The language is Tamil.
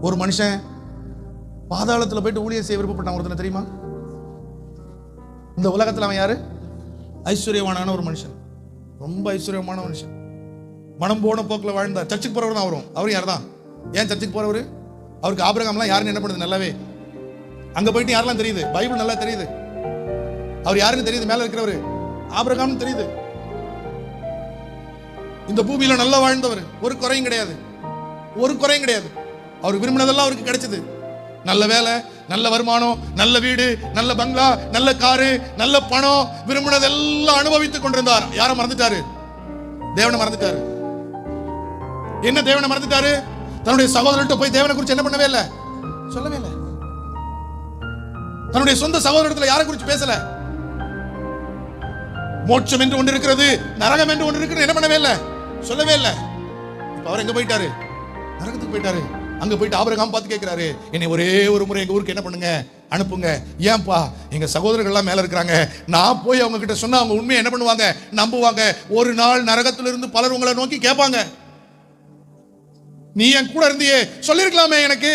ஒரு மனுஷன் பாதாளத்தில் போயிட்டு ஊழியர் செய்ய விருப்பப்பட்டான். ஒருத்தனை தெரியுமா? இந்த உலகத்தில் அவன் யாரு? ஐஸ்வர்யவானான ஒரு மனுஷன், ரொம்ப ஐஸ்வர்யமான மனுஷன், மனம் போன போக்கில் வாழ்ந்தார். சர்ச்சுக்கு போறவர் தான் அவரும். அவரும் யார் தான்? ஏன் சர்ச்சுக்கு போறவர்? அவருக்கு ஆபிரகாம்லாம் யாருன்னு என்ன பண்ணுது நல்லாவே. அங்க போயிட்டு யாரெல்லாம் தெரியுது? பைபிள் நல்லா தெரியுது. அவர் யாருன்னு தெரியுது? மேல இருக்கிறவர் ஆபிரகாம்னு தெரியுது. இந்த பூமியில நல்லா வாழ்ந்தவர், ஒரு குறையும் கிடையாது, ஒரு குறையும் கிடையாது. அவர் விரும்பினதெல்லாம் அவருக்கு கிடைச்சது. நல்ல வேலை, நல்ல வருமானம், நல்ல வீடு, நல்ல பங்களா, நல்ல காரு, நல்ல பணம், விரும்பினதெல்லாம் அனுபவித்துக் கொண்டிருந்தார். யாரை மறந்துட்டாரு? தேவனை மறந்துட்டாரு. என்ன தேவனை மறந்துட்டாரு? தன்னுடைய சகோதரர்கிட்ட போய் தேவனை குறித்து என்ன பண்ணவே இல்லை, சொல்லவே இல்லை. தன்னுடைய சொந்த சகோதரத்துல யாரை குறித்து பேசல. மோட்சம் என்று ஒன்று இருக்கிறது, நரகம் என்று ஒன்று இருக்கிறது, என்ன பண்ணவே இல்லை, சொல்லவே இல்லை. இப்ப அவர் எங்க போயிட்டாரு? நரகத்துக்கு போயிட்டாரு. அங்க போயிட்டு ஆபிரகாம் பார்த்து கேட்கிறாரு, என்னை ஒரே ஒரு முறை எங்க ஊருக்கு என்ன பண்ணுங்க, அனுப்புங்க. ஏன்பா? எங்க சகோதரர்கள் எல்லாம் மேல இருக்கிறாங்க. நான் போய் அவங்க கிட்ட சொன்னா அவங்க உண்மையை என்ன பண்ணுவாங்க, நம்புவாங்க. ஒரு நாள் நரகத்திலிருந்து பலர் உங்களை நோக்கி கேட்பாங்க, நீ என் கூட இருந்தியே, சொல்லிருக்கலாமே எனக்கு.